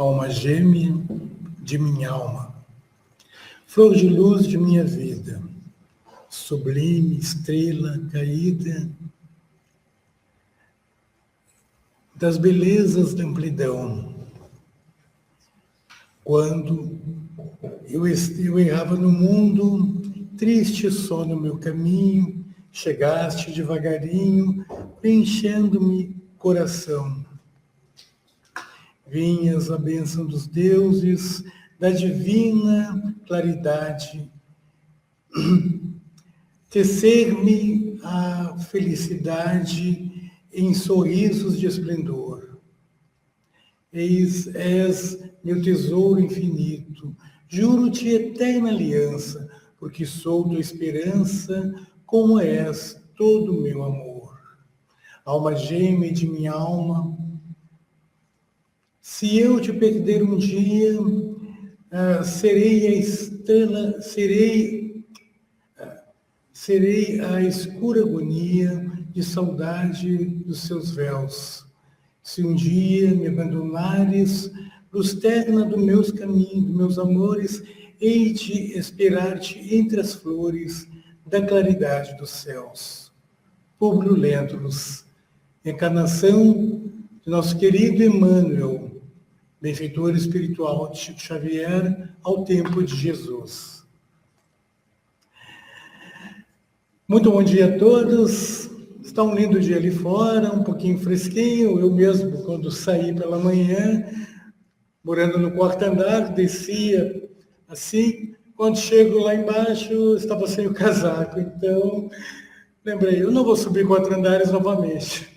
alma gêmea de minha alma, flor de luz de minha vida, sublime estrela caída das belezas da amplidão. Quando eu errava no mundo, triste só no meu caminho, chegaste devagarinho, preenchendo-me coração. Vinhas a bênção dos deuses, da divina claridade, tecer-me a felicidade em sorrisos de esplendor. És meu tesouro infinito, juro-te eterna aliança, porque sou tua esperança, como és todo o meu amor. Alma gêmea de minha alma, se eu te perder um dia, serei a estrela, serei a escura agonia de saudade dos seus véus. Se um dia me abandonares, luz terna dos meus caminhos, dos meus amores, hei de esperar-te entre as flores da claridade dos céus. Públio Lentulus, encarnação de nosso querido Emmanuel, benfeitor espiritual de Chico Xavier, ao tempo de Jesus. Muito bom dia a todos. Está um lindo dia ali fora, um pouquinho fresquinho. Eu mesmo, quando saí pela manhã, morando no quarto andar, descia assim. Quando chego lá embaixo, estava sem o casaco. Então, lembrei, eu não vou subir 4 andares novamente.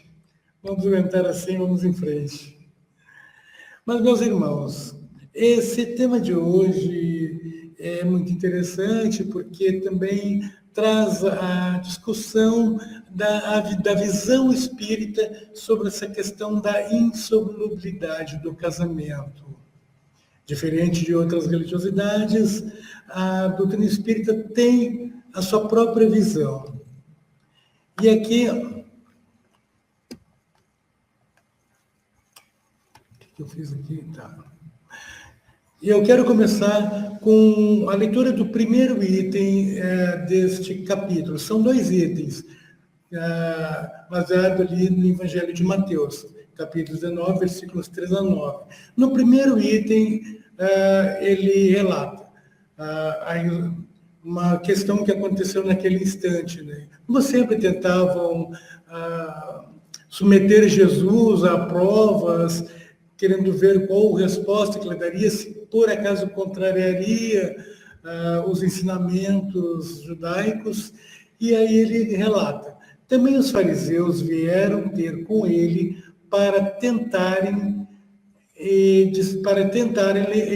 Vamos aguentar assim, vamos em frente. Mas, meus irmãos, esse tema de hoje é muito interessante porque também traz a discussão da visão espírita sobre essa questão da insolubilidade do casamento. Diferente de outras religiosidades, a doutrina espírita tem a sua própria visão. E aqui... eu fiz aqui, tá. E eu quero começar com a leitura do primeiro item deste capítulo. São 2 itens, baseado ali no Evangelho de Mateus, capítulo 19, versículos 3 a 9. No primeiro item, ele relata uma questão que aconteceu naquele instante, né? Como sempre tentavam submeter Jesus a provas, querendo ver qual resposta que ele daria, se por acaso contrariaria os ensinamentos judaicos. E aí ele relata, também os fariseus vieram ter com ele para tentarem e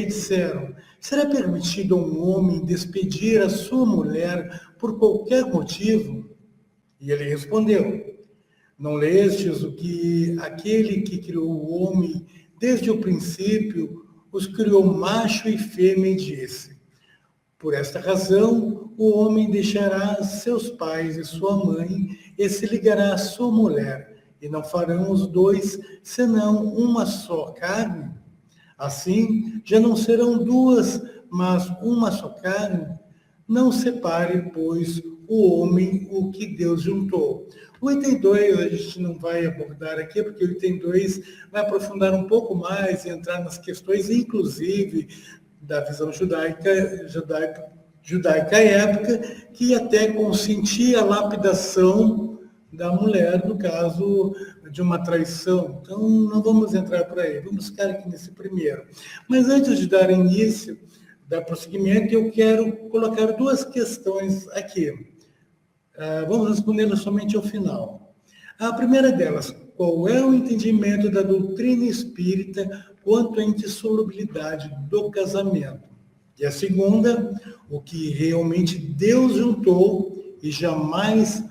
disseram, será permitido a um homem despedir a sua mulher por qualquer motivo? E ele respondeu, não lestes o que aquele que criou o homem desde o princípio os criou macho e fêmea e disse, por esta razão o homem deixará seus pais e sua mãe e se ligará à sua mulher, e não farão os dois senão uma só carne? Assim, já não serão 2, mas uma só carne? Não separe, pois, o homem o que Deus juntou. O item 2 a gente não vai abordar aqui, porque o item 2 vai aprofundar um pouco mais e entrar nas questões, inclusive, da visão judaica à época, que até consentia a lapidação da mulher, no caso de uma traição. Então, não vamos entrar por aí, vamos ficar aqui nesse primeiro. Mas antes de dar início, dar prosseguimento, eu quero colocar 2 questões aqui. Vamos respondê-las somente ao final. A primeira delas, qual é o entendimento da doutrina espírita quanto à indissolubilidade do casamento? E a segunda, o que realmente Deus juntou e jamais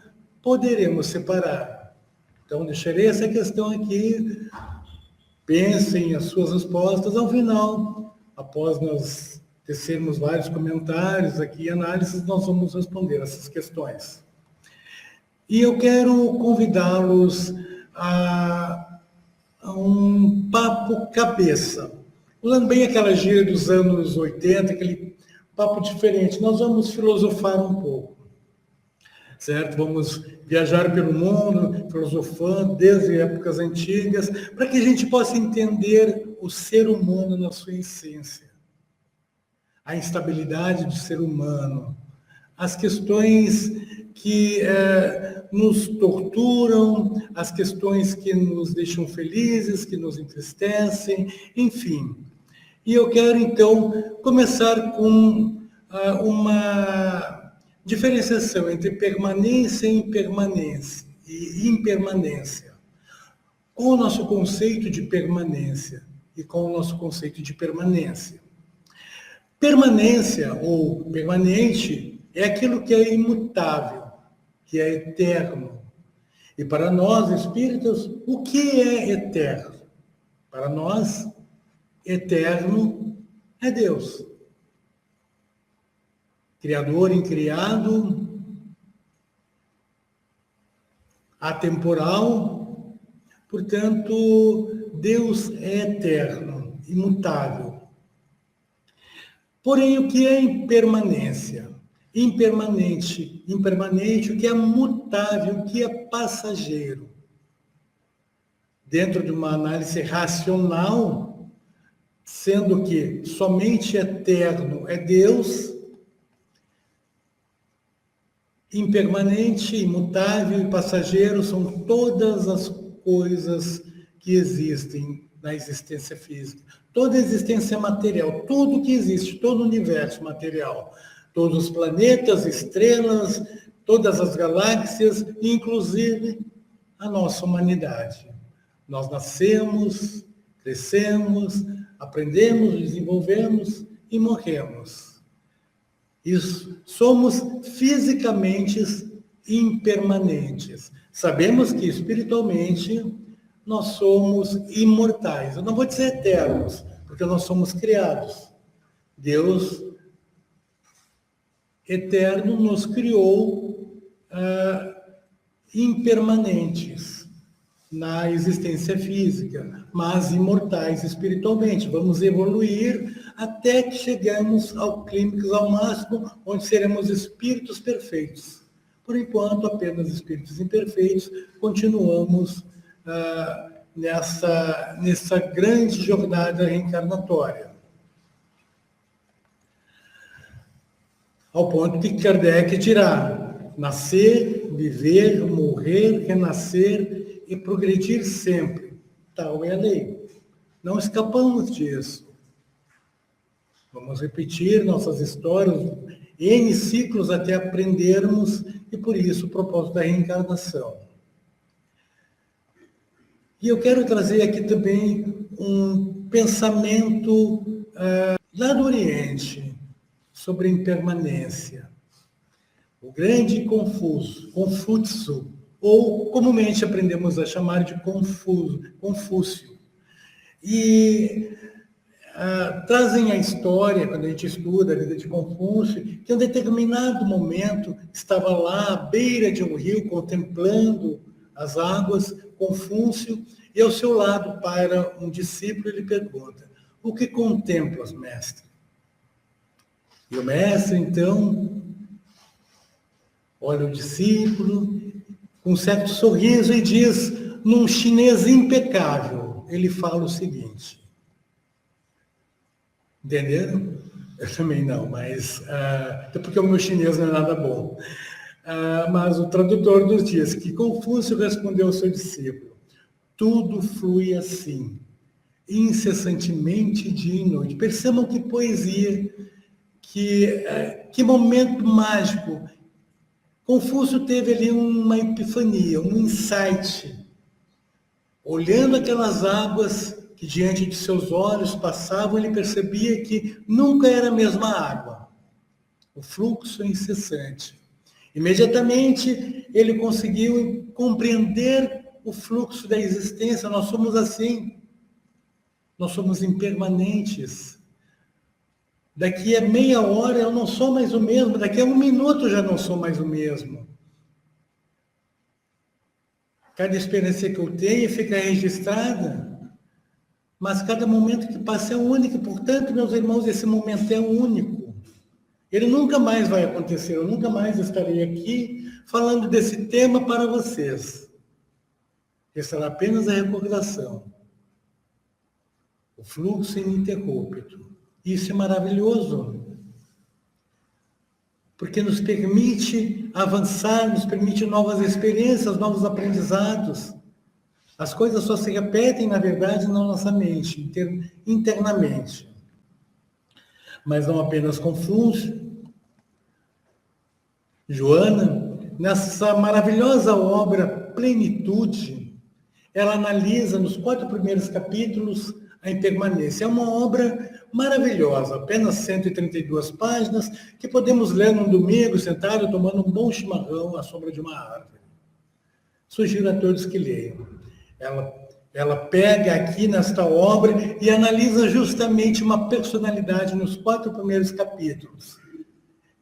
poderemos separar. Então, deixarei essa questão aqui, pensem as suas respostas ao final, após nós tecermos vários comentários aqui e análises, nós vamos responder essas questões. E eu quero convidá-los a um papo cabeça. Usando bem aquela gíria dos anos 80, aquele papo diferente, nós vamos filosofar um pouco, certo? Vamos viajar pelo mundo, filosofando desde épocas antigas, para que a gente possa entender o ser humano na sua essência, a instabilidade do ser humano, as questões que nos torturam, as questões que nos deixam felizes, que nos entristecem, enfim. E eu quero, então, começar com uma diferenciação entre permanência e impermanência, com o nosso conceito de permanência e com o nosso conceito de permanência. Permanência ou permanente é aquilo que é imutável, que é eterno. E para nós, espíritas, o que é eterno? Para nós, eterno é Deus. Criador, incriado, atemporal, portanto, Deus é eterno, imutável. Porém, o que é impermanência? Impermanente, o que é mutável, o que é passageiro. Dentro de uma análise racional, sendo que somente eterno é Deus, impermanente, imutável e passageiro são todas as coisas que existem na existência física. Toda a existência material, tudo que existe, todo o universo material, todos os planetas, estrelas, todas as galáxias, inclusive a nossa humanidade. Nós nascemos, crescemos, aprendemos, desenvolvemos e morremos. Isso, somos fisicamente impermanentes. Sabemos que espiritualmente nós somos imortais. Eu não vou dizer eternos, porque nós somos criados. Deus eterno nos criou impermanentes na existência física, mas imortais espiritualmente. Vamos evoluir até que chegamos ao clímax, ao máximo, onde seremos espíritos perfeitos. Por enquanto, apenas espíritos imperfeitos, continuamos nessa grande jornada reencarnatória. Ao ponto que Kardec dirá: nascer, viver, morrer, renascer e progredir sempre. Tal é a lei. Não escapamos disso. Vamos repetir nossas histórias, N ciclos até aprendermos, e por isso o propósito da reencarnação. E eu quero trazer aqui também um pensamento lá do Oriente, sobre impermanência. O grande Confúcio, ou comumente aprendemos a chamar de Confúcio. E trazem a história, quando a gente estuda a vida de Confúcio, que em um determinado momento estava lá à beira de um rio, contemplando as águas, Confúcio, e ao seu lado para um discípulo e lhe pergunta: o que contemplas, mestre? E o mestre, então, olha o discípulo, com um certo sorriso, e diz, num chinês impecável, ele fala o seguinte. Entenderam? Eu também não, mas até porque o meu chinês não é nada bom. Mas o tradutor nos diz que Confúcio respondeu ao seu discípulo: tudo flui assim, incessantemente dia e noite. Percebam que poesia, que momento mágico. Confúcio teve ali uma epifania, um insight. Olhando aquelas águas que diante de seus olhos passavam, ele percebia que nunca era a mesma água. O fluxo é incessante. Imediatamente ele conseguiu compreender o fluxo da existência. Nós somos assim. Nós somos impermanentes. Daqui a meia hora eu não sou mais o mesmo, daqui a um minuto eu já não sou mais o mesmo. Cada experiência que eu tenho fica registrada. Mas cada momento que passa é único, portanto, meus irmãos, esse momento é único. Ele nunca mais vai acontecer, eu nunca mais estarei aqui falando desse tema para vocês. Esse será apenas a recordação. O fluxo ininterrupto. Isso é maravilhoso, porque nos permite avançar, nos permite novas experiências, novos aprendizados. As coisas só se repetem, na verdade, na nossa mente, internamente. Mas não apenas Confúcio. Joana, nessa maravilhosa obra Plenitude, ela analisa nos 4 primeiros capítulos a impermanência. É uma obra maravilhosa, apenas 132 páginas, que podemos ler num domingo, sentado, tomando um bom chimarrão à sombra de uma árvore. Sugiro a todos que leiam. Ela pega aqui nesta obra e analisa justamente uma personalidade nos 4 primeiros capítulos.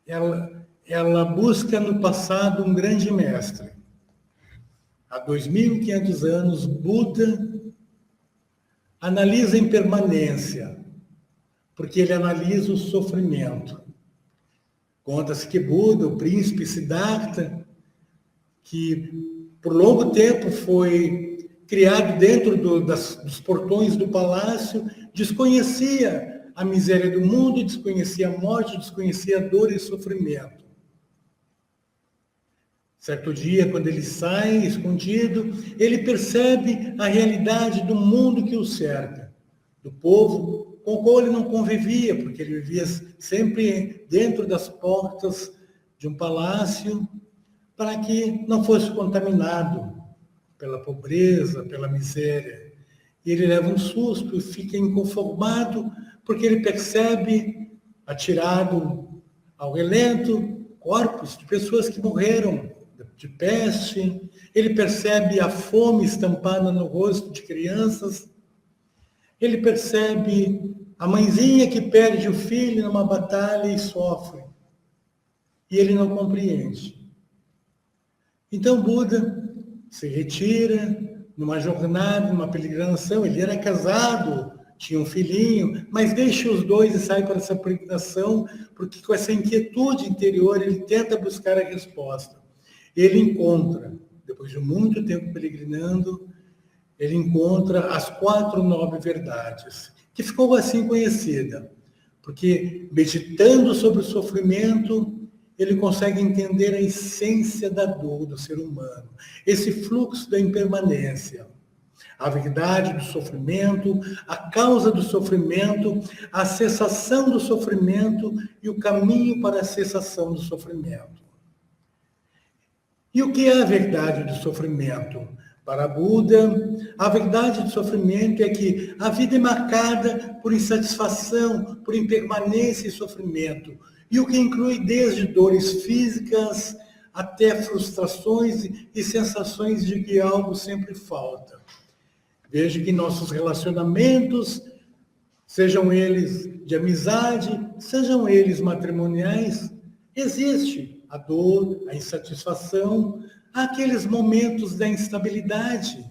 Ela busca no passado um grande mestre. Há 2.500 anos, Buda analisa a impermanência, porque ele analisa o sofrimento. Conta-se que Buda, o príncipe Siddhartha, que por longo tempo foi criado dentro dos portões do palácio, desconhecia a miséria do mundo, desconhecia a morte, desconhecia a dor e sofrimento. Certo dia, quando ele sai escondido, ele percebe a realidade do mundo que o cerca, do povo com o qual ele não convivia, porque ele vivia sempre dentro das portas de um palácio, para que não fosse contaminado pela pobreza, pela miséria. E ele leva um susto e fica inconformado, porque ele percebe, atirado ao relento, corpos de pessoas que morreram de peste. Ele percebe a fome estampada no rosto de crianças. Ele percebe a mãezinha que perde o filho numa batalha e sofre. E ele não compreende. Então Buda se retira numa jornada, numa peregrinação. Ele era casado, tinha um filhinho, mas deixa os dois e sai para essa peregrinação, porque com essa inquietude interior ele tenta buscar a resposta. Ele encontra, depois de muito tempo peregrinando, ele encontra as 4 nobres verdades, que ficou assim conhecida, porque meditando sobre o sofrimento, ele consegue entender a essência da dor do ser humano, esse fluxo da impermanência, a verdade do sofrimento, a causa do sofrimento, a cessação do sofrimento e o caminho para a cessação do sofrimento. E o que é a verdade do sofrimento? Para Buda, a verdade do sofrimento é que a vida é marcada por insatisfação, por impermanência e sofrimento, e o que inclui desde dores físicas até frustrações e sensações de que algo sempre falta. Veja que nossos relacionamentos, sejam eles de amizade, sejam eles matrimoniais, existe a dor, a insatisfação, aqueles momentos da instabilidade.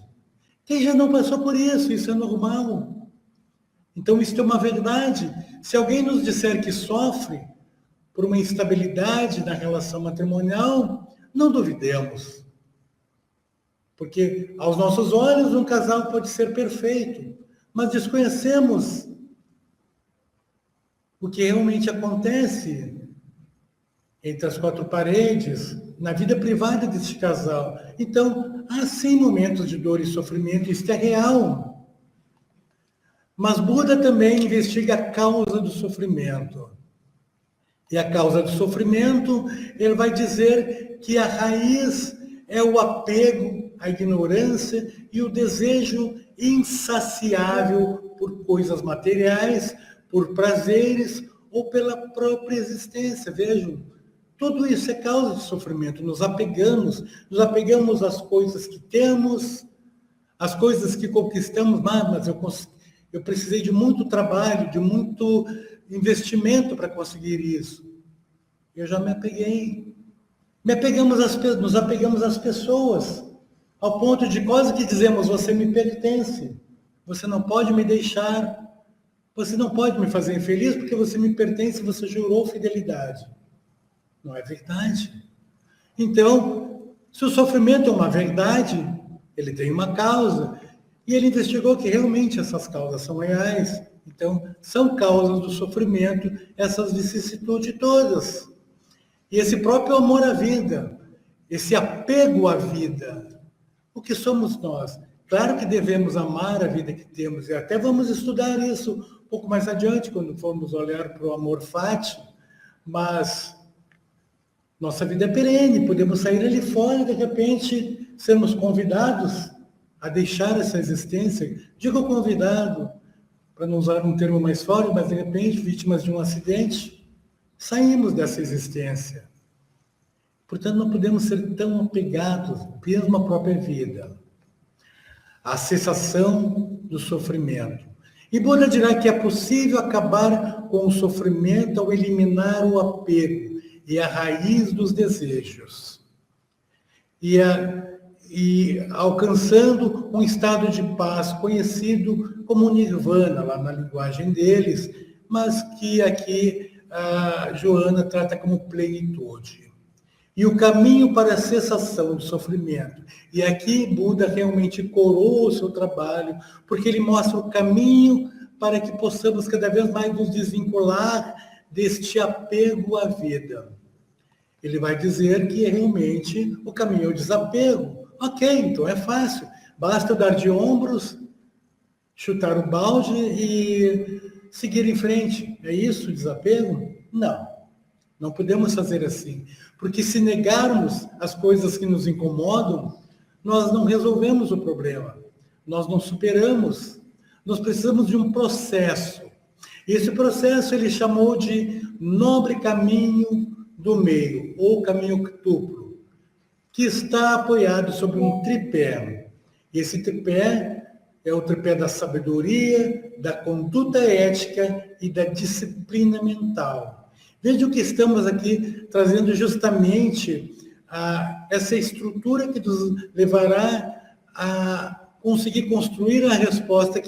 Quem já não passou por isso? Isso é normal. Então, isso é uma verdade. Se alguém nos disser que sofre por uma instabilidade na relação matrimonial, não duvidemos. Porque, aos nossos olhos, um casal pode ser perfeito, mas desconhecemos o que realmente acontece entre as 4 paredes, na vida privada deste casal. Então, há sim momentos de dor e sofrimento, isso é real. Mas Buda também investiga a causa do sofrimento. E a causa do sofrimento, ele vai dizer que a raiz é o apego, a ignorância e o desejo insaciável por coisas materiais, por prazeres ou pela própria existência. Vejam, tudo isso é causa de sofrimento. Nos apegamos às coisas que temos, às coisas que conquistamos. Mas eu precisei de muito trabalho, de muito investimento para conseguir isso. Eu já me apeguei. Nos apegamos às pessoas, ao ponto de quase que dizemos, você me pertence. você não pode me deixar, você não pode me fazer infeliz porque você me pertence, você jurou fidelidade. Não é verdade? Então, se o sofrimento é uma verdade, ele tem uma causa, e ele investigou que realmente essas causas são reais. Então, são causas do sofrimento, essas vicissitudes todas. E esse próprio amor à vida, esse apego à vida, o que somos nós? Claro que devemos amar a vida que temos, e até vamos estudar isso um pouco mais adiante, quando formos olhar para o amor fati, mas nossa vida é perene, podemos sair ali fora e, de repente, sermos convidados a deixar essa existência. Digo convidado, para não usar um termo mais forte, mas, de repente, vítimas de um acidente, saímos dessa existência. Portanto, não podemos ser tão apegados, mesmo à própria vida. A cessação do sofrimento. E Buda dirá que é possível acabar com o sofrimento ao eliminar o apego e a raiz dos desejos. E alcançando um estado de paz conhecido como nirvana, lá na linguagem deles, mas que aqui a Joana trata como plenitude. E o caminho para a cessação do sofrimento. E aqui Buda realmente coroa o seu trabalho, porque ele mostra o caminho para que possamos cada vez mais nos desvincular deste apego à vida. Ele vai dizer que realmente o caminho é o desapego. Ok, então é fácil. Basta dar de ombros, chutar o balde e seguir em frente. É isso o desapego? Não. Não podemos fazer assim, porque se negarmos as coisas que nos incomodam, nós não resolvemos o problema, nós não superamos, nós precisamos de um processo. Esse processo ele chamou de nobre caminho do meio, ou caminho octuplo, que está apoiado sobre um tripé. Esse tripé é o tripé da sabedoria, da conduta ética e da disciplina mental. Veja que estamos aqui trazendo justamente essa estrutura que nos levará a conseguir construir a resposta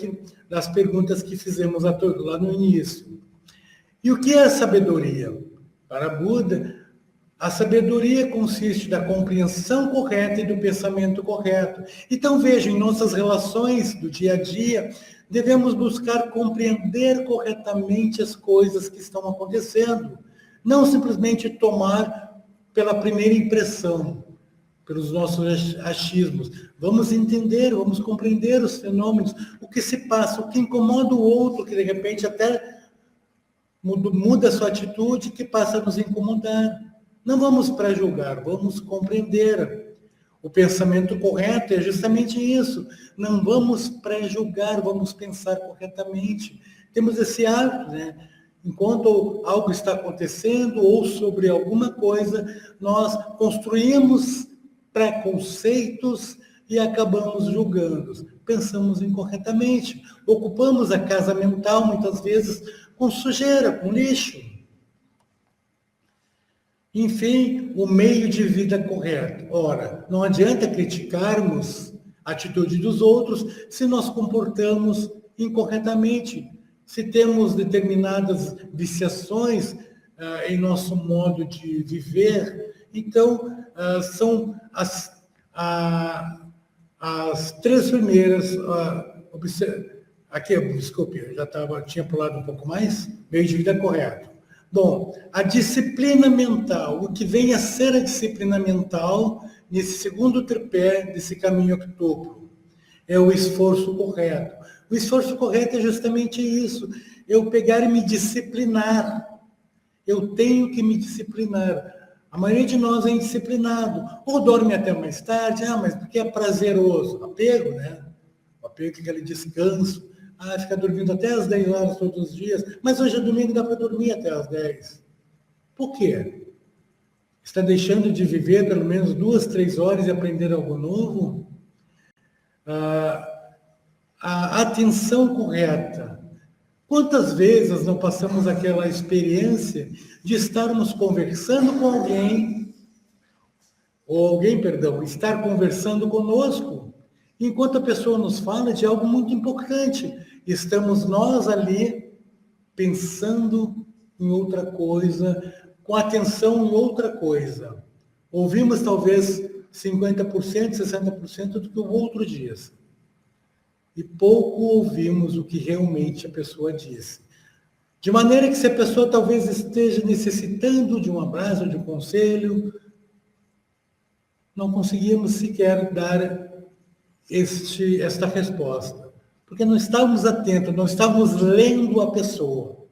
das perguntas que fizemos lá no início. E o que é a sabedoria? Para Buda, a sabedoria consiste da compreensão correta e do pensamento correto. Então, veja, em nossas relações do dia a dia, devemos buscar compreender corretamente as coisas que estão acontecendo. Não simplesmente tomar pela primeira impressão, pelos nossos achismos. Vamos entender, vamos compreender os fenômenos, o que se passa, o que incomoda o outro, que de repente até muda a sua atitude, que passa a nos incomodar. Não vamos pré-julgar, vamos compreender. O pensamento correto é justamente isso. Não vamos pré-julgar, vamos pensar corretamente. Temos esse hábito, né? Enquanto algo está acontecendo ou sobre alguma coisa, nós construímos preconceitos e acabamos julgando. Pensamos incorretamente. Ocupamos a casa mental, muitas vezes, com sujeira, com lixo. Enfim, o meio de vida correto. Ora, não adianta criticarmos a atitude dos outros se nós comportamos incorretamente. Se temos determinadas viciações em nosso modo de viver, então são as três primeiras. Aqui, desculpe, eu tinha pulado um pouco mais. Meio de vida correto. Bom, a disciplina mental, o que vem a ser a disciplina mental nesse segundo tripé desse caminho octuplo, é o esforço correto. O esforço correto é justamente isso, eu pegar e me disciplinar. Eu tenho que me disciplinar. A maioria de nós é indisciplinado. Ou dorme até mais tarde, mas porque é prazeroso. Apego, né? O apego é aquele descanso. Fica dormindo até às 10 horas todos os dias. Mas hoje é domingo, dá para dormir até às 10. Por quê? Está deixando de viver pelo menos 2, 3 horas e aprender algo novo? A atenção correta. Quantas vezes não passamos aquela experiência de estarmos conversando com alguém, ou alguém, perdão, estar conversando conosco, enquanto a pessoa nos fala de algo muito importante. Estamos nós ali pensando em outra coisa, com atenção em outra coisa. Ouvimos talvez 50%, 60% do que o outro diz. E pouco ouvimos o que realmente a pessoa disse. De maneira que se a pessoa talvez esteja necessitando de um abraço, de um conselho, não conseguimos sequer dar esta resposta. Porque não estávamos atentos, não estávamos lendo a pessoa.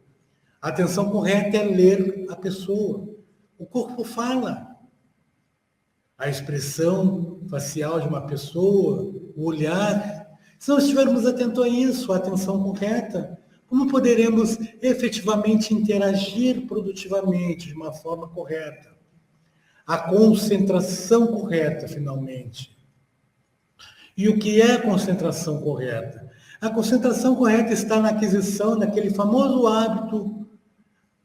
A atenção correta é ler a pessoa. O corpo fala. A expressão facial de uma pessoa, o olhar. Se não estivermos atentos a isso, a atenção correta, como poderemos efetivamente interagir produtivamente, de uma forma correta? A concentração correta, finalmente. E o que é a concentração correta? A concentração correta está na aquisição daquele famoso hábito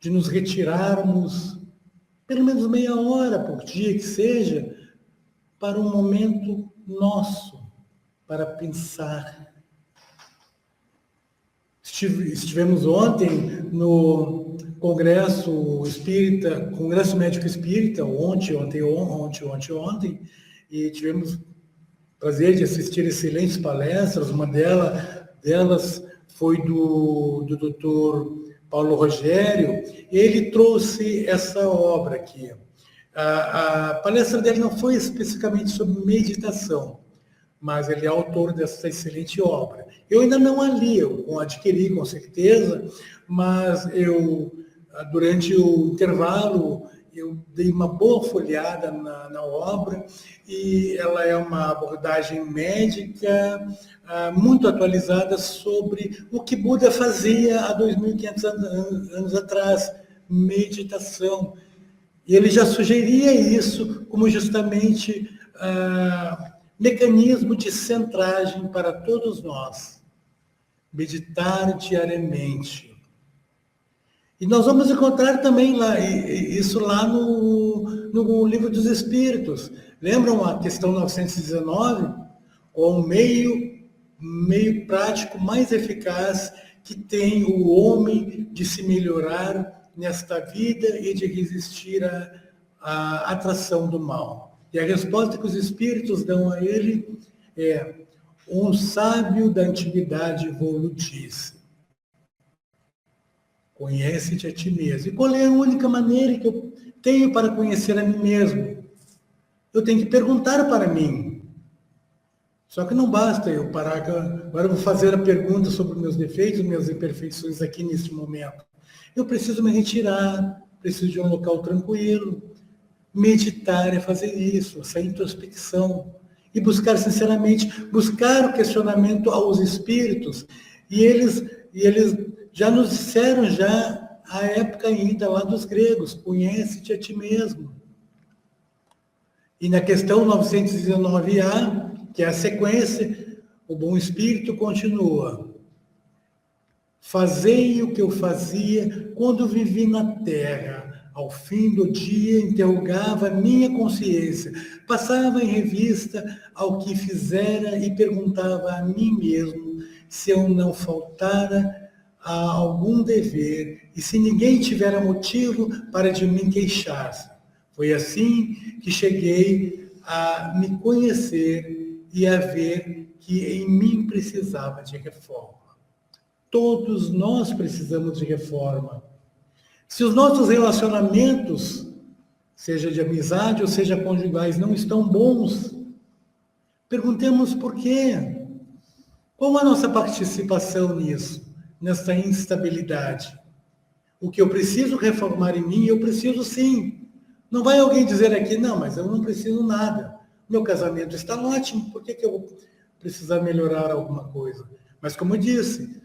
de nos retirarmos, pelo menos meia hora por dia que seja, para um momento nosso, para pensar. Estivemos ontem no Congresso Espírita, Congresso Médico Espírita, ontem, e tivemos o prazer de assistir excelentes palestras. Uma delas foi do Dr. Paulo Rogério. Ele trouxe essa obra aqui. A palestra dele não foi especificamente sobre meditação, mas ele é autor dessa excelente obra. Eu ainda não a li, eu adquiri com certeza, mas durante o intervalo, eu dei uma boa folheada na obra, e ela é uma abordagem médica muito atualizada sobre o que Buda fazia há 2.500 anos atrás, meditação. E ele já sugeria isso como justamente mecanismo de centragem para todos nós. Meditar diariamente. E nós vamos encontrar também isso lá no Livro dos Espíritos. Lembram a questão 919? O meio prático mais eficaz que tem o homem de se melhorar nesta vida e de resistir à atração do mal. E a resposta que os Espíritos dão a ele é: um sábio da antiguidade vos-disse, conhece-te a ti mesmo. E qual é a única maneira que eu tenho para conhecer a mim mesmo? Eu tenho que perguntar para mim. Só que não basta eu parar, agora eu vou fazer a pergunta sobre meus defeitos, minhas imperfeições aqui neste momento. Eu preciso me retirar, preciso de um local tranquilo. Meditar é fazer isso, essa introspecção. E buscar sinceramente, buscar o questionamento aos espíritos. E eles já nos disseram, à época ainda lá dos gregos, conhece-te a ti mesmo. E na questão 919A, que é a sequência, o bom espírito continua. Fazei o que eu fazia quando vivi na terra. Ao fim do dia, interrogava minha consciência, passava em revista ao que fizera e perguntava a mim mesmo se eu não faltara a algum dever e se ninguém tivera motivo para de mim queixar-se. Foi assim que cheguei a me conhecer e a ver que em mim precisava de reforma. Todos nós precisamos de reforma. Se os nossos relacionamentos, seja de amizade ou seja conjugais, não estão bons, perguntemos por quê. Qual a nossa participação nisso, nessa instabilidade? O que eu preciso reformar em mim, eu preciso sim. Não vai alguém dizer aqui, não, mas eu não preciso nada. Meu casamento está ótimo, por que eu vou precisar melhorar alguma coisa? Mas como eu disse,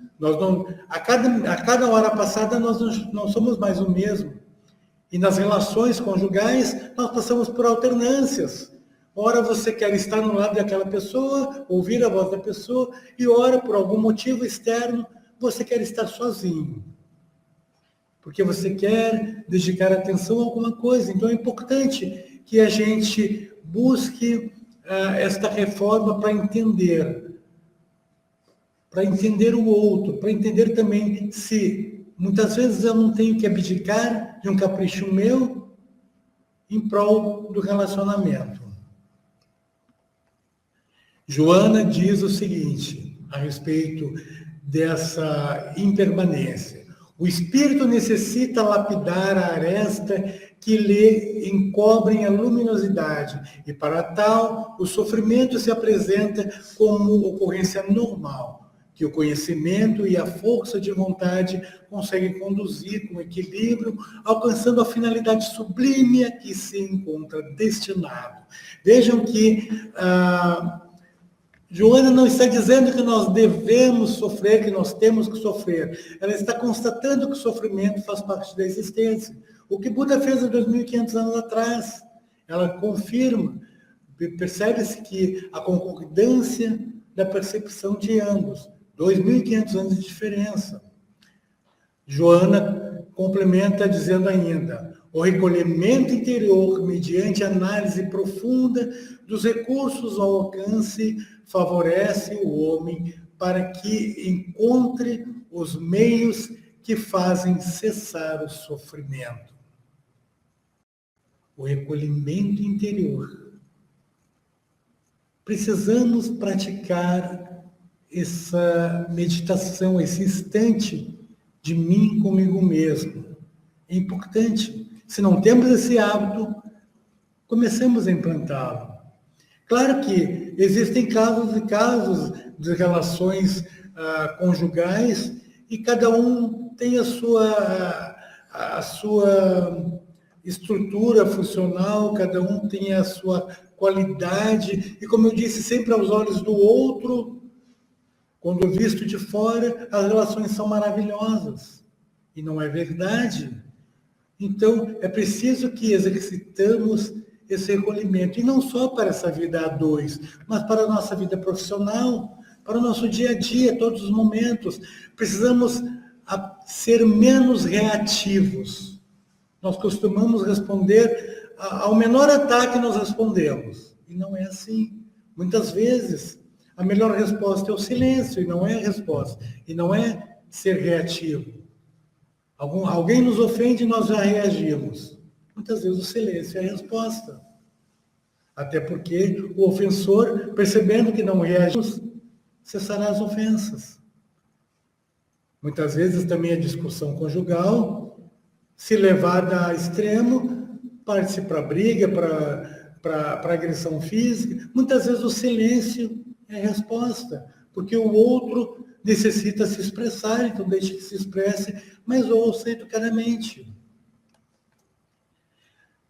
a cada hora passada nós não somos mais o mesmo. E nas relações conjugais nós passamos por alternâncias. Ora você quer estar no lado daquela pessoa, ouvir a voz da pessoa, e ora por algum motivo externo você quer estar sozinho. Porque você quer dedicar atenção a alguma coisa. Então é importante que a gente busque esta reforma para entender o outro, para entender também se muitas vezes eu não tenho que abdicar de um capricho meu em prol do relacionamento. Joana diz o seguinte a respeito dessa impermanência: o espírito necessita lapidar a aresta que lhe encobrem a luminosidade, e para tal o sofrimento se apresenta como ocorrência normal, que o conhecimento e a força de vontade conseguem conduzir com equilíbrio, alcançando a finalidade sublime a que se encontra destinado. Vejam que Joana não está dizendo que nós devemos sofrer, que nós temos que sofrer. Ela está constatando que o sofrimento faz parte da existência. O que Buda fez há 2.500 anos atrás. Ela confirma, percebe-se que a concordância da percepção de ambos. 2.500 anos de diferença. Joana complementa dizendo ainda: o recolhimento interior, mediante análise profunda dos recursos ao alcance, favorece o homem para que encontre os meios que fazem cessar o sofrimento. O recolhimento interior. Precisamos praticar essa meditação, esse instante de mim comigo mesmo. É importante. Se não temos esse hábito, comecemos a implantá-lo. Claro que existem casos e casos de relações conjugais e cada um tem a sua estrutura funcional, cada um tem a sua qualidade, e como eu disse, sempre aos olhos do outro, quando visto de fora, as relações são maravilhosas. E não é verdade. Então, é preciso que exercitamos esse recolhimento, e não só para essa vida a dois, mas para a nossa vida profissional, para o nosso dia a dia, todos os momentos. Precisamos ser menos reativos. Nós costumamos responder ao menor ataque, nós respondemos. E não é assim. Muitas vezes, a melhor resposta é o silêncio, e não é a resposta. E não é ser reativo. Alguém nos ofende e nós já reagimos. Muitas vezes o silêncio é a resposta. Até porque o ofensor, percebendo que não reagimos, cessará as ofensas. Muitas vezes também a discussão conjugal, se levada a extremo, parte-se para briga, para agressão física. Muitas vezes o silêncio é a resposta, porque o outro necessita se expressar, então deixe que se expresse, mas ouça educadamente.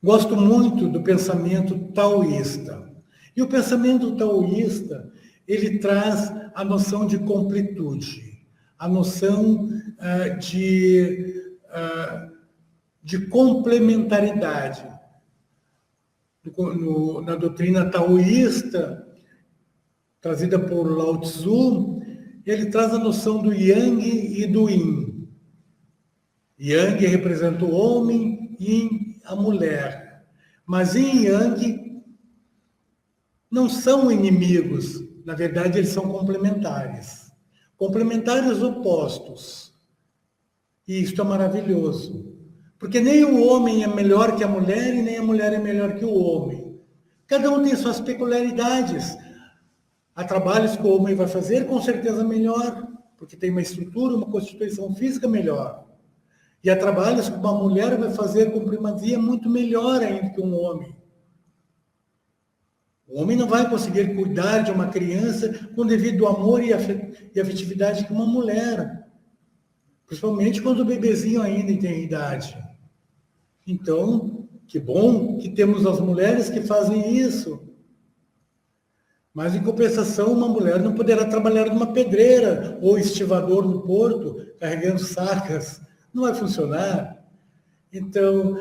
Gosto muito do pensamento taoísta. E o pensamento taoísta, ele traz a noção de completude, a noção de complementaridade. Na doutrina taoísta, trazida por Lao Tzu, ele traz a noção do Yang e do Yin. Yang representa o homem, Yin a mulher. Mas Yin e Yang não são inimigos, na verdade eles são complementares. Complementares opostos. E isto é maravilhoso. Porque nem o homem é melhor que a mulher e nem a mulher é melhor que o homem. Cada um tem suas peculiaridades. Há trabalhos que o homem vai fazer com certeza melhor, porque tem uma estrutura, uma constituição física melhor. E há trabalhos que uma mulher vai fazer com primazia muito melhor ainda que um homem. O homem não vai conseguir cuidar de uma criança com devido amor e afetividade que uma mulher. Principalmente quando o bebezinho ainda tem idade. Então, que bom que temos as mulheres que fazem isso. Mas, em compensação, uma mulher não poderá trabalhar numa pedreira ou estivador no porto, carregando sacas. Não vai funcionar. Então,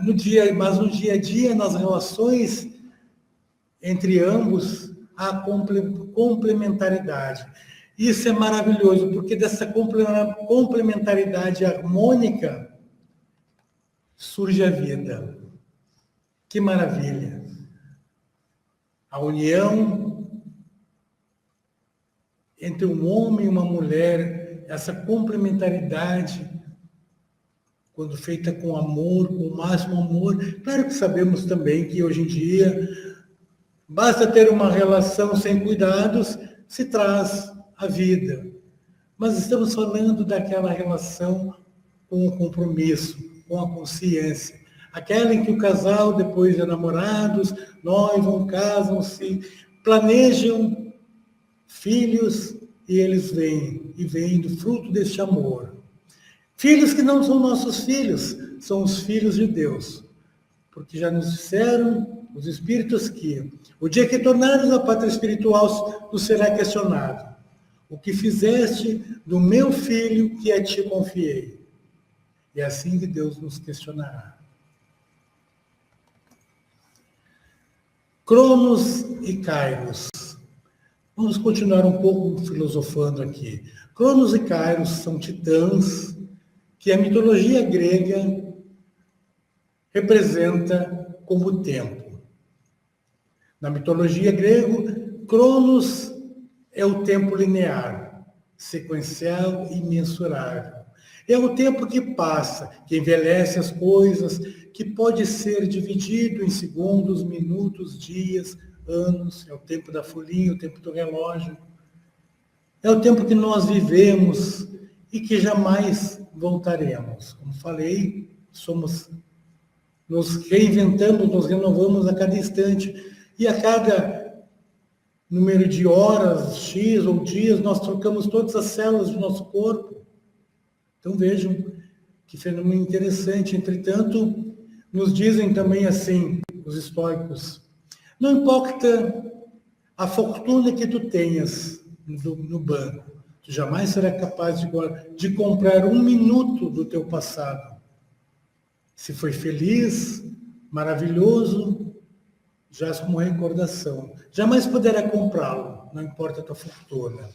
no dia a dia, nas relações entre ambos, há complementaridade. Isso é maravilhoso, porque dessa complementaridade harmônica surge a vida. Que maravilha! A união entre um homem e uma mulher, essa complementaridade, quando feita com amor, com o máximo amor. Claro que sabemos também que hoje em dia basta ter uma relação sem cuidados, se traz a vida. Mas estamos falando daquela relação com o compromisso, com a consciência. Aquela em que o casal, depois de namorados, noivam, casam-se, planejam filhos e eles vêm, e vêm do fruto deste amor. Filhos que não são nossos filhos, são os filhos de Deus. Porque já nos disseram os Espíritos que o dia que tornares a pátria espiritual, tu será questionado. O que fizeste do meu filho que a ti confiei? É assim que Deus nos questionará. Cronos e Kairos. Vamos continuar um pouco filosofando aqui. Cronos e Kairos são titãs que a mitologia grega representa como tempo. Na mitologia grega, Cronos é o tempo linear, sequencial e mensurável. É o tempo que passa, que envelhece as coisas, que pode ser dividido em segundos, minutos, dias, anos. É o tempo da folhinha, o tempo do relógio. É o tempo que nós vivemos e que jamais voltaremos. Como falei, nos reinventamos, nos renovamos a cada instante. E a cada número de horas, X ou dias, nós trocamos todas as células do nosso corpo. Então vejam que fenômeno interessante. Entretanto, nos dizem também assim, os estoicos, não importa a fortuna que tu tenhas no banco, tu jamais será capaz de comprar um minuto do teu passado. Se foi feliz, maravilhoso, já como recordação. Jamais poderá comprá-lo, não importa a tua fortuna.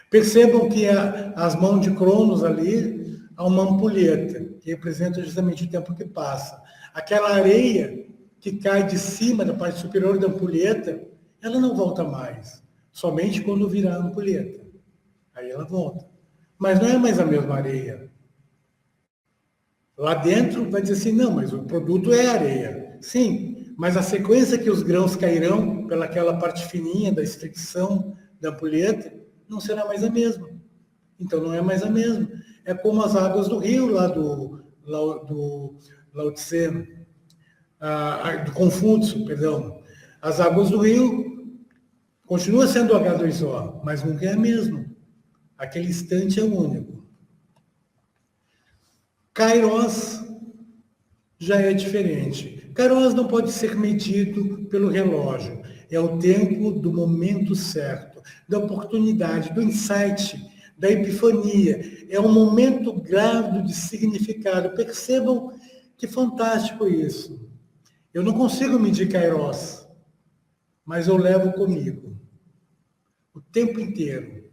Percebam que as mãos de Cronos ali, há uma ampulheta, que representa justamente o tempo que passa. Aquela areia que cai de cima da parte superior da ampulheta, ela não volta mais. Somente quando virar a ampulheta. Aí ela volta. Mas não é mais a mesma areia. Lá dentro vai dizer assim, não, mas o produto é areia. Sim, mas a sequência que os grãos cairão pelaquela parte fininha da fricção da ampulheta não será mais a mesma. Então não é mais a mesma. É como as águas do rio lá do Lao Tse, do Confúcio, perdão. As águas do rio continuam sendo H2O, mas nunca é a mesma. Aquele instante é único. Kairos já é diferente. Kairos não pode ser medido pelo relógio. É o tempo do momento certo, da oportunidade, do insight, da epifania. É um momento grávido de significado. Percebam que fantástico isso. Eu não consigo medir Kairos, mas eu levo comigo o tempo inteiro.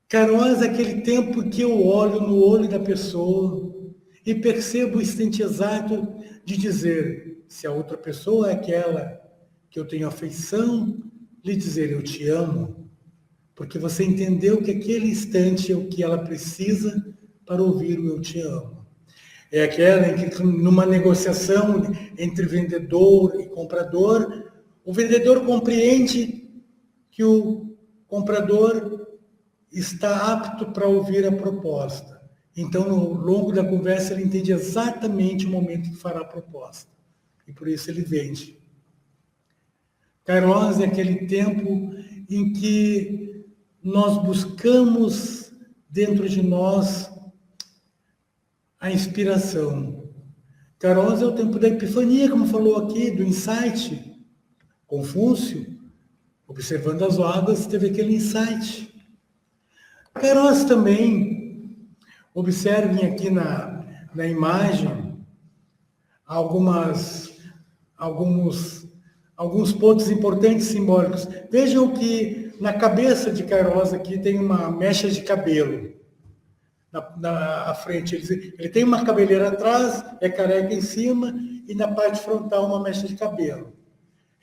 Kairos é aquele tempo que eu olho no olho da pessoa e percebo o instante exato de dizer se a outra pessoa é aquela que eu tenho afeição, lhe dizer eu te amo, porque você entendeu que aquele instante é o que ela precisa para ouvir o eu te amo. É aquela em que, numa negociação entre vendedor e comprador, o vendedor compreende que o comprador está apto para ouvir a proposta. Então, ao longo da conversa, ele entende exatamente o momento que fará a proposta. E por isso ele vende. Kairos é aquele tempo em que nós buscamos dentro de nós a inspiração. Kairos é o tempo da epifania, como falou aqui, do insight. Confúcio, observando as águas, teve aquele insight. Kairos também, observem aqui na imagem, alguns pontos importantes simbólicos. Vejam que na cabeça de Kairos aqui tem uma mecha de cabelo na frente. Ele tem uma cabeleira atrás, é careca em cima, e na parte frontal uma mecha de cabelo.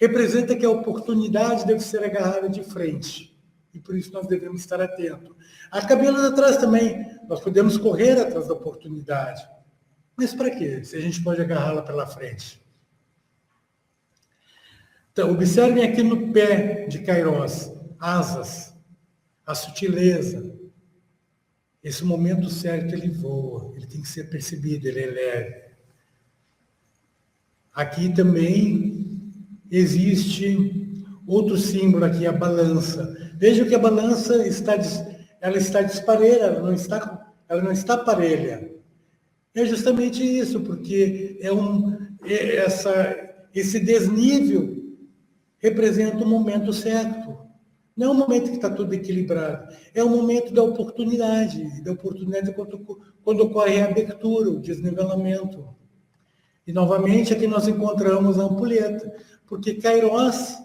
representa que a oportunidade deve ser agarrada de frente. E por isso nós devemos estar atentos. Há cabelos atrás também. Nós podemos correr atrás da oportunidade. Mas para quê? Se a gente pode agarrá-la pela frente. Então, observem aqui no pé de Kairos, asas, a sutileza. Esse momento certo ele voa, ele tem que ser percebido, ele é leve. Aqui também existe outro símbolo aqui, a balança. Vejam que a balança está disparelha, ela não está parelha. É justamente isso, porque esse desnível representa o momento certo. Não é um momento que está tudo equilibrado, é o momento da oportunidade quando ocorre a abertura, o desnivelamento. E, novamente, aqui nós encontramos a ampulheta, porque Kairos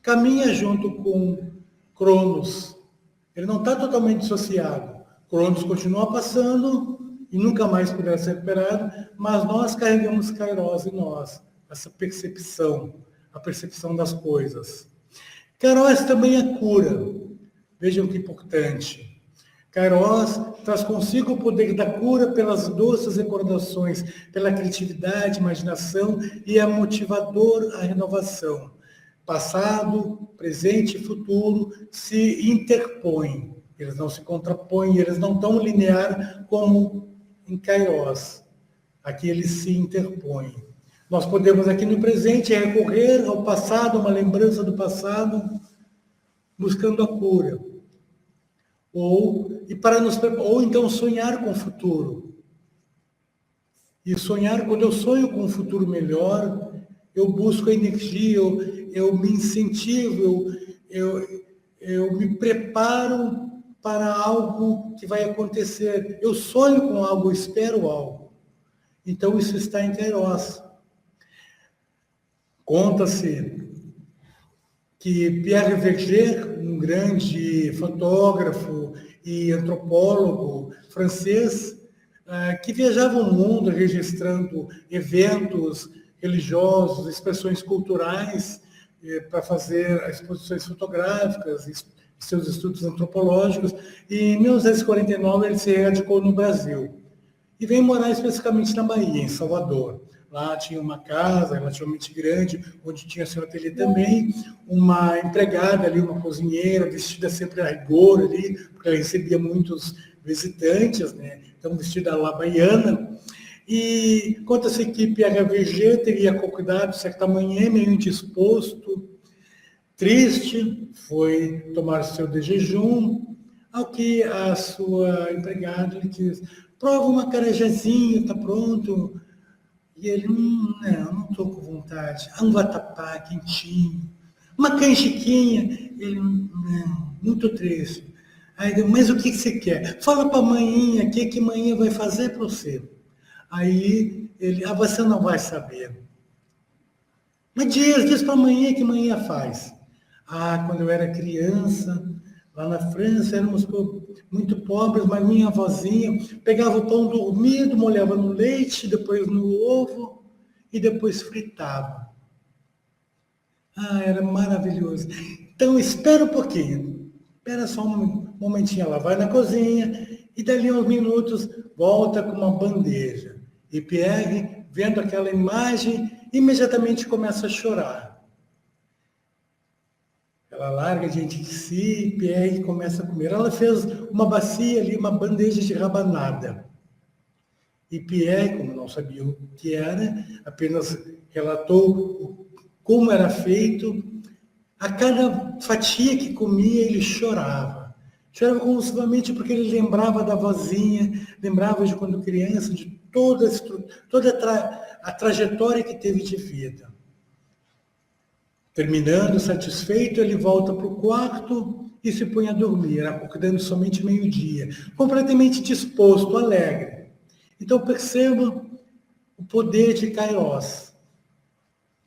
caminha junto com Cronos. Ele não está totalmente dissociado. Cronos continua passando e nunca mais poderá ser recuperado, mas nós carregamos Kairos em nós, essa percepção, a percepção das coisas. Kairos também é cura. Vejam que importante. Kairos traz consigo o poder da cura pelas doces recordações, pela criatividade, imaginação e é motivador à renovação. Passado, presente e futuro se interpõem. Eles não se contrapõem, eles não estão linear como em Kairos. Aqui eles se interpõem. Nós podemos aqui no presente recorrer ao passado, uma lembrança do passado, buscando a cura. Ou então sonhar com o futuro. E sonhar, quando eu sonho com um futuro melhor, eu busco a energia, eu me incentivo, eu me preparo para algo que vai acontecer. Eu sonho com algo, eu espero algo. Então isso está em Kairos. Conta-se que Pierre Verger, um grande fotógrafo e antropólogo francês, que viajava o mundo registrando eventos religiosos, expressões culturais, para fazer exposições fotográficas, seus estudos antropológicos, e em 1949 ele se radicou no Brasil e veio morar especificamente na Bahia, em Salvador. Lá tinha uma casa relativamente grande, onde tinha seu ateliê também, uma empregada ali, uma cozinheira, vestida sempre a rigor ali, porque ela recebia muitos visitantes, né? Então vestida à la baiana. E conta-se que Pierre Verger teria acordado certa manhã, meio indisposto, triste, foi tomar seu de jejum, ao que a sua empregada lhe disse: prova uma acarajézinho, está pronto. E ele, não estou com vontade. Um vatapá quentinho, uma canjiquinha. Ele, não, muito triste. Aí, mas o que você quer? Fala para a manhinha, o que manhinha vai fazer para você? Aí ele, você não vai saber. Mas diz para a manhinha que manhinha faz. Quando eu era criança, lá na França, éramos muito pobres, mas minha avózinha pegava o pão dormido, molhava no leite, depois no ovo e depois fritava. Era maravilhoso. Então, espera um pouquinho. Espera só um momentinho. Ela vai na cozinha e dali a uns minutos volta com uma bandeja. E Pierre, vendo aquela imagem, imediatamente começa a chorar. Ela larga diante de si e Pierre começa a comer. Ela fez uma bacia ali, uma bandeja de rabanada. E Pierre, como não sabia o que era, apenas relatou como era feito. A cada fatia que comia, ele chorava. Chorava convulsivamente porque ele lembrava da vozinha, lembrava de quando criança, de toda a trajetória que teve de vida. Terminando, satisfeito, ele volta para o quarto e se põe a dormir, acordando somente meio-dia, completamente disposto, alegre. Então perceba o poder de Kairos.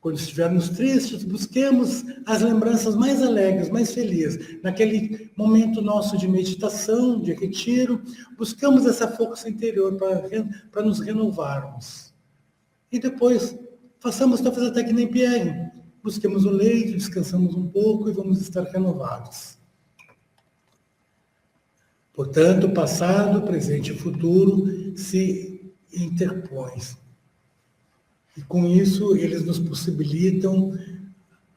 Quando estivermos tristes, busquemos as lembranças mais alegres, mais felizes. Naquele momento nosso de meditação, de retiro, buscamos essa força interior para nos renovarmos. E depois, façamos talvez até que nem Pierre. busquemos o leito, descansamos um pouco e vamos estar renovados. Portanto, passado, presente e futuro se interpõem. E com isso, eles nos possibilitam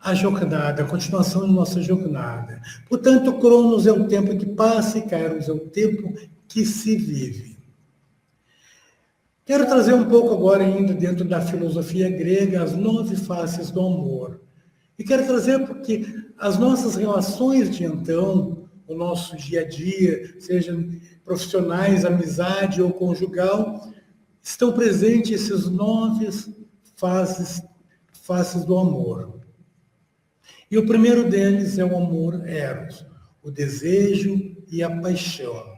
a jornada, a continuação de nossa jornada. Portanto, Cronos é o tempo que passa e Kairos é o tempo que se vive. Quero trazer um pouco agora ainda dentro da filosofia grega as 9 faces do amor. E quero trazer porque as nossas relações de então, o nosso dia a dia, sejam profissionais, amizade ou conjugal, estão presentes esses 9 faces do amor. E o primeiro deles é o amor eros, o desejo e a paixão.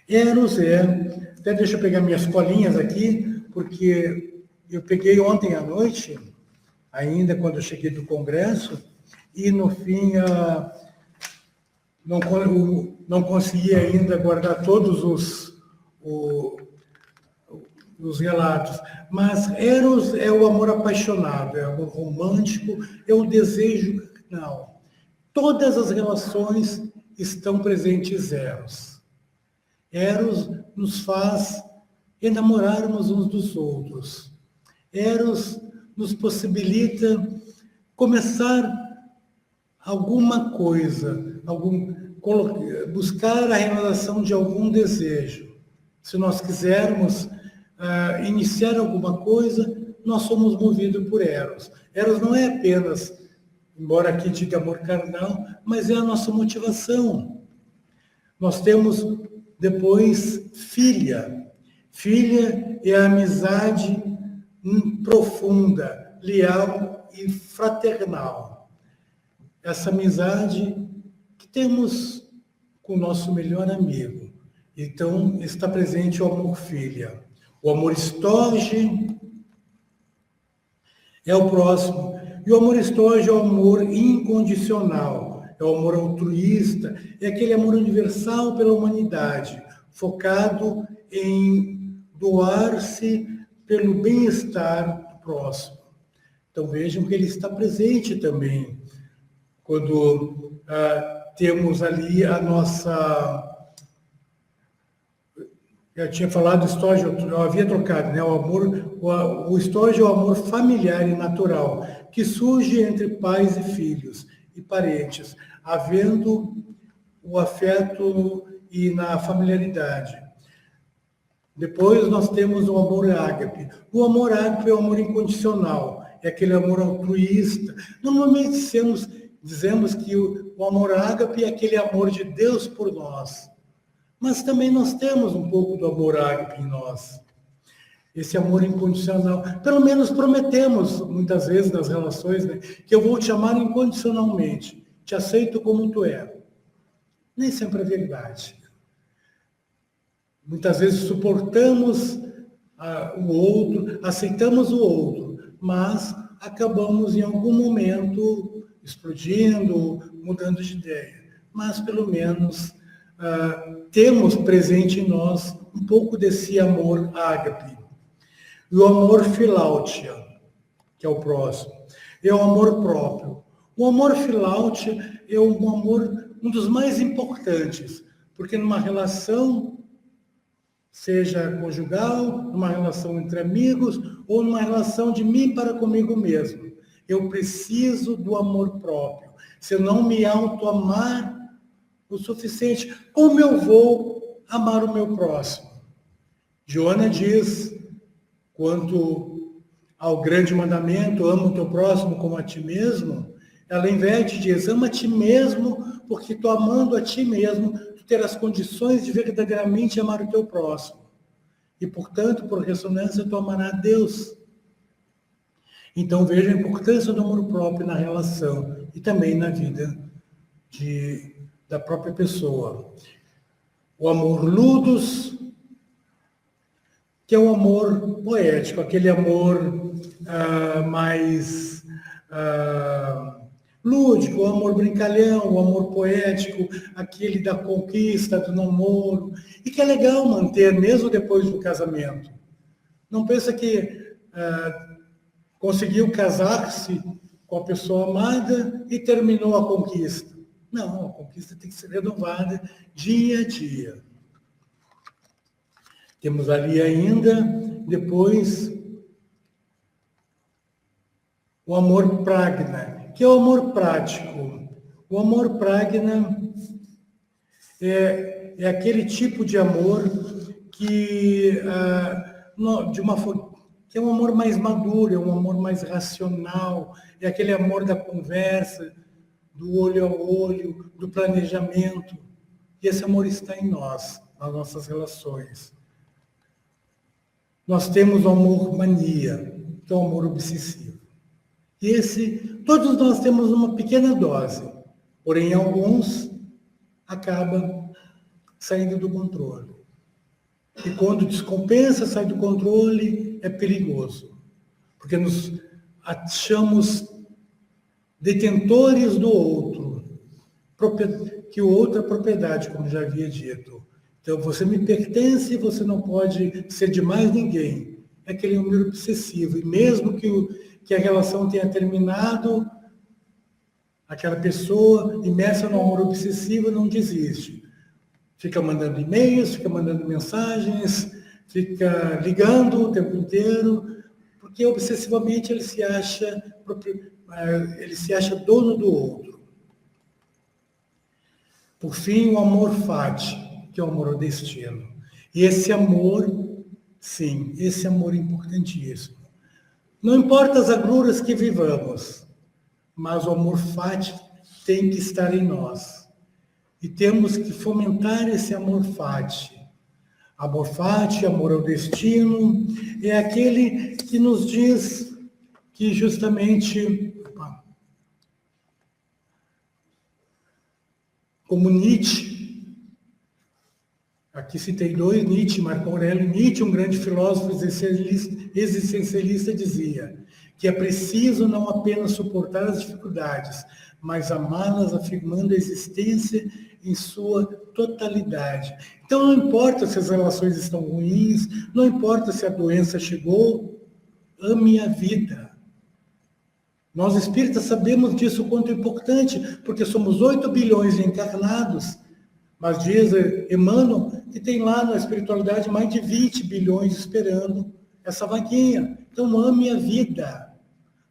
Eros até deixa eu pegar minhas colinhas aqui, porque eu peguei ontem à noite, ainda quando eu cheguei do congresso, e no fim não consegui ainda guardar todos os relatos. Mas eros é o amor apaixonado, é o amor romântico, é o desejo carnal. Todas as relações estão presentes eros. Eros nos faz enamorarmos uns dos outros. Eros nos possibilita começar alguma coisa, buscar a realização de algum desejo. Se nós quisermos iniciar alguma coisa, nós somos movidos por Eros. Eros não é apenas, embora aqui diga amor carnal, mas é a nossa motivação. Nós temos depois filha. Filha é a amizade profunda, leal e fraternal. Essa amizade que temos com o nosso melhor amigo. Então, está presente o amor filha. O amor estorge é o próximo. E o amor estorge é o amor incondicional, é o amor altruísta, é aquele amor universal pela humanidade, focado em doar-se pelo bem-estar do próximo. Então vejam que ele está presente também, quando temos ali a nossa... Eu tinha falado estógio, eu havia trocado, né? O estógio é o amor familiar e natural, que surge entre pais e filhos e parentes, havendo o afeto e na familiaridade. Depois nós temos o amor ágape. O amor ágape é o amor incondicional, é aquele amor altruísta. Normalmente dizemos que o amor ágape é aquele amor de Deus por nós. Mas também nós temos um pouco do amor ágape em nós. Esse amor incondicional. Pelo menos prometemos, muitas vezes, nas relações, né, que eu vou te amar incondicionalmente. Te aceito como tu é. Nem sempre é verdade. Muitas vezes suportamos o outro, aceitamos o outro, mas acabamos em algum momento explodindo, mudando de ideia. Mas, pelo menos... temos presente em nós um pouco desse amor ágape. E o amor filautia, que é o próximo, é o amor próprio. O amor filautia é um dos mais importantes, porque numa relação, seja conjugal, numa relação entre amigos, ou numa relação de mim para comigo mesmo, eu preciso do amor próprio. Se eu não me auto-amar o suficiente, como eu vou amar o meu próximo? Joana diz, quanto ao grande mandamento, ama o teu próximo como a ti mesmo, ela inverte e diz, ama a ti mesmo, porque tu amando a ti mesmo, tu terás condições de verdadeiramente amar o teu próximo. E, portanto, por ressonância, tu amarás a Deus. Então, veja a importância do amor próprio na relação e também na vida da própria pessoa. O amor ludus, que é o amor poético, aquele amor mais lúdico, o amor brincalhão, o amor poético, aquele da conquista, do namoro, e que é legal manter mesmo depois do casamento. Não pensa que conseguiu casar-se com a pessoa amada e terminou a conquista. Não, a conquista tem que ser renovada dia a dia. Temos ali ainda, depois, o amor pragna, que é o amor prático. O amor pragna é aquele tipo de amor que, que é um amor mais maduro, é um amor mais racional, é aquele amor da conversa, do olho ao olho, do planejamento. E esse amor está em nós, nas nossas relações. Nós temos o amor mania, que é o amor obsessivo. E todos nós temos uma pequena dose, porém alguns acabam saindo do controle. E quando descompensa, sai do controle, é perigoso. Porque nos achamos detentores do outro, que o outro é propriedade, como já havia dito. Então, você me pertence, você não pode ser de mais ninguém. É aquele amor obsessivo. E mesmo que a relação tenha terminado, aquela pessoa imersa no amor obsessivo não desiste. Fica mandando e-mails, fica mandando mensagens, fica ligando o tempo inteiro, porque obsessivamente ele se acha dono do outro. Por fim, o amor fati, que é o amor ao destino. E esse amor, sim, esse amor é importantíssimo. Não importa as agruras que vivamos, mas o amor fati tem que estar em nós. E temos que fomentar esse amor fati. Amor fati, amor ao destino, é aquele que nos diz que justamente, como Nietzsche, aqui citei dois, Nietzsche, Marco Aurélio Nietzsche, um grande filósofo existencialista, dizia que é preciso não apenas suportar as dificuldades, mas amá-las afirmando a existência em sua totalidade. Então não importa se as relações estão ruins, não importa se a doença chegou, ame a vida. Nós espíritas sabemos disso o quanto é importante, porque somos 8 bilhões de encarnados, mas diz Emmanuel que tem lá na espiritualidade mais de 20 bilhões esperando essa vaguinha. Então ame a vida.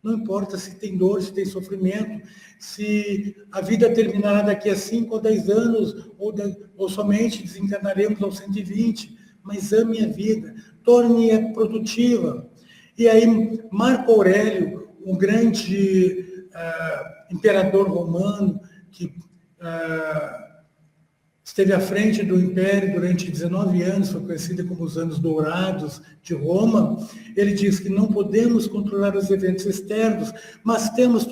Não importa se tem dor, se tem sofrimento, se a vida terminará daqui a 5 ou 10 anos, ou somente desencarnaremos aos 120, mas ame a vida, torne-a produtiva. E aí Marco Aurélio, um grande imperador romano, que esteve à frente do Império durante 19 anos, foi conhecido como os Anos Dourados de Roma, ele diz que não podemos controlar os eventos externos, mas temos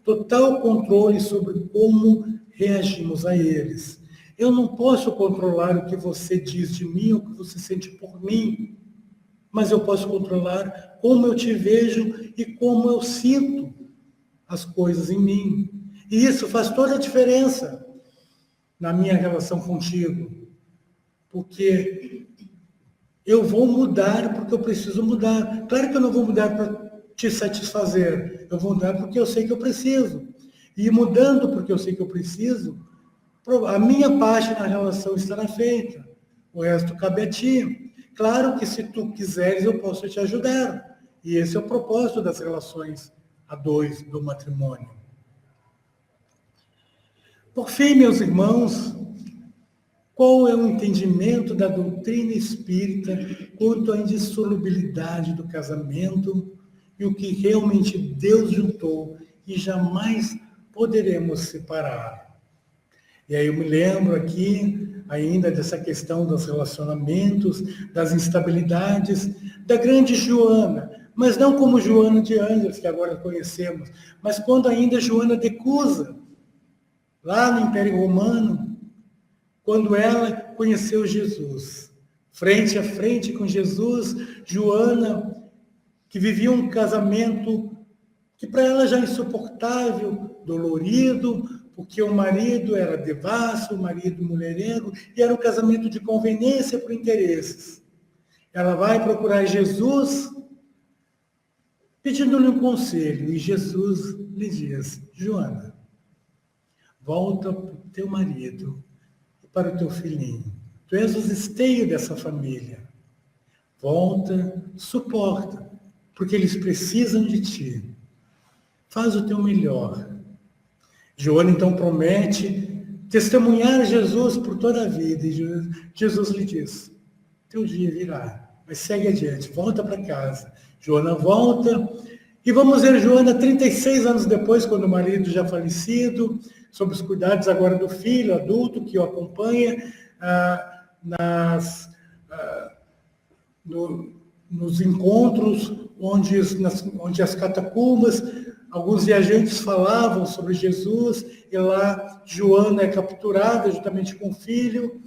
total controle sobre como reagimos a eles. Eu não posso controlar o que você diz de mim, o que você sente por mim, mas eu posso controlar como eu te vejo e como eu sinto as coisas em mim. E isso faz toda a diferença na minha relação contigo. Porque eu vou mudar porque eu preciso mudar. Claro que eu não vou mudar para te satisfazer. Eu vou mudar porque eu sei que eu preciso. E mudando porque eu sei que eu preciso, a minha parte na relação estará feita. O resto cabe a ti. Claro que se tu quiseres, eu posso te ajudar. E esse é o propósito das relações a dois do matrimônio. Por fim, meus irmãos, qual é o entendimento da doutrina espírita quanto à indissolubilidade do casamento e o que realmente Deus juntou e jamais poderemos separar? E aí eu me lembro aqui ainda dessa questão dos relacionamentos, das instabilidades, da grande Joana, mas não como Joana de Ângeles, que agora conhecemos, mas quando ainda Joana de Cusa, lá no Império Romano, quando ela conheceu Jesus. Frente a frente com Jesus, Joana, que vivia um casamento que para ela já insuportável, dolorido, porque o marido era devasso, o marido mulherengo, e era um casamento de conveniência por interesses. Ela vai procurar Jesus, pedindo-lhe um conselho, e Jesus lhe diz: Joana, volta para o teu marido e para o teu filhinho. Tu és o esteio dessa família. Volta, suporta, porque eles precisam de ti. Faz o teu melhor. Joana então promete testemunhar Jesus por toda a vida. E Jesus lhe diz: teu dia virá, mas segue adiante, volta para casa. Joana volta, e vamos ver Joana 36 anos depois, quando o marido já falecido, sob os cuidados agora do filho adulto que o acompanha nos encontros onde as catacumbas, alguns viajantes falavam sobre Jesus, e lá Joana é capturada juntamente com o filho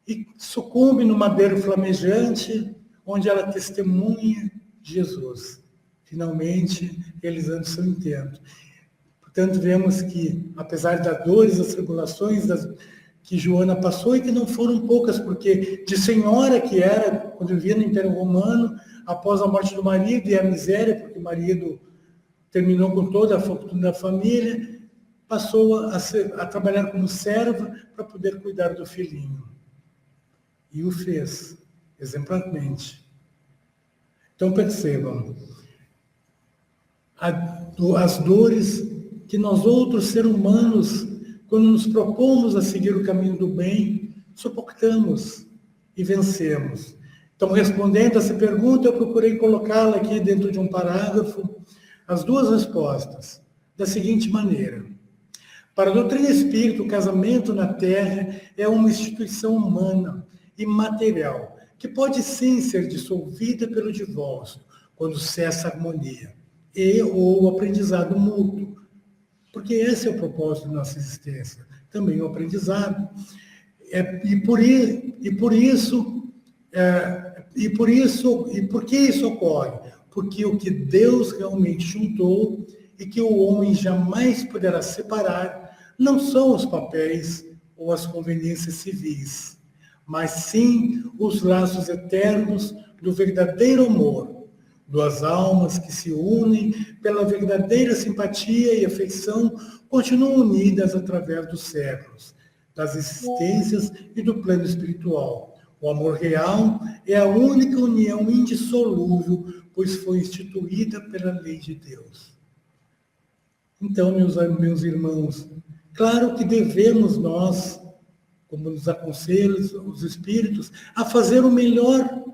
e sucumbe no madeiro flamejante, onde ela testemunha Jesus, finalmente realizando seu intento. Portanto, vemos que, apesar das dores, das tribulações que Joana passou, e que não foram poucas, porque de senhora que era, quando vivia no Império Romano, após a morte do marido e a miséria, porque o marido terminou com toda a fortuna da família, passou a trabalhar como serva para poder cuidar do filhinho. E o fez, exemplarmente. Então, percebam, as dores que nós outros seres humanos, quando nos propomos a seguir o caminho do bem, suportamos e vencemos. Então, respondendo a essa pergunta, eu procurei colocá-la aqui dentro de um parágrafo, as duas respostas, da seguinte maneira. Para a doutrina espírita, o casamento na Terra é uma instituição humana e material, que pode sim ser dissolvida pelo divórcio, quando cessa a harmonia, ou o aprendizado mútuo, porque esse é o propósito da nossa existência, também o aprendizado. E por que isso ocorre? Porque o que Deus realmente juntou e que o homem jamais poderá separar não são os papéis ou as conveniências civis, mas sim os laços eternos do verdadeiro amor, duas almas que se unem pela verdadeira simpatia e afeição, continuam unidas através dos séculos, das existências e do plano espiritual. O amor real é a única união indissolúvel, pois foi instituída pela lei de Deus. Então, meus irmãos, claro que devemos nós, como nos aconselham os espíritos, a fazer o melhor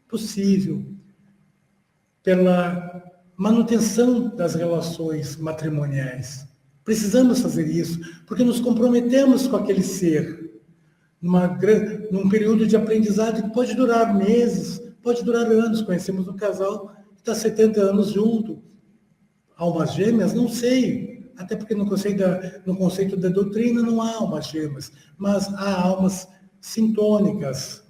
possível pela manutenção das relações matrimoniais. Precisamos fazer isso, porque nos comprometemos com aquele ser, num período de aprendizado que pode durar meses, pode durar anos. Conhecemos um casal que está 70 anos junto. Almas gêmeas? Não sei. Até porque no conceito da doutrina não há almas gêmeas, mas há almas sintônicas.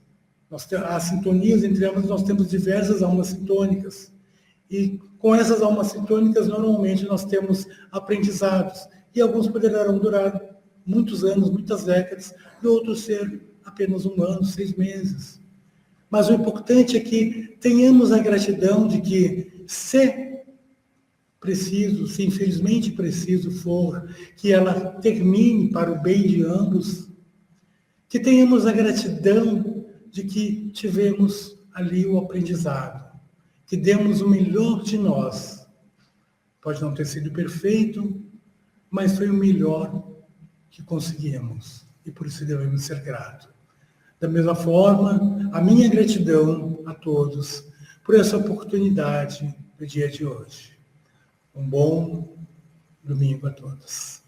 Há sintonias entre elas, nós temos diversas almas sintônicas. E com essas almas sintônicas, normalmente, nós temos aprendizados. E alguns poderão durar muitos anos, muitas décadas, e outros ser apenas 1 ano, 6 meses. Mas o importante é que tenhamos a gratidão de que, se infelizmente preciso for, que ela termine para o bem de ambos, que tenhamos a gratidão de que tivemos ali o aprendizado, que demos o melhor de nós. Pode não ter sido perfeito, mas foi o melhor que conseguimos, e por isso devemos ser gratos. Da mesma forma, a minha gratidão a todos por essa oportunidade do dia de hoje. Um bom domingo a todos.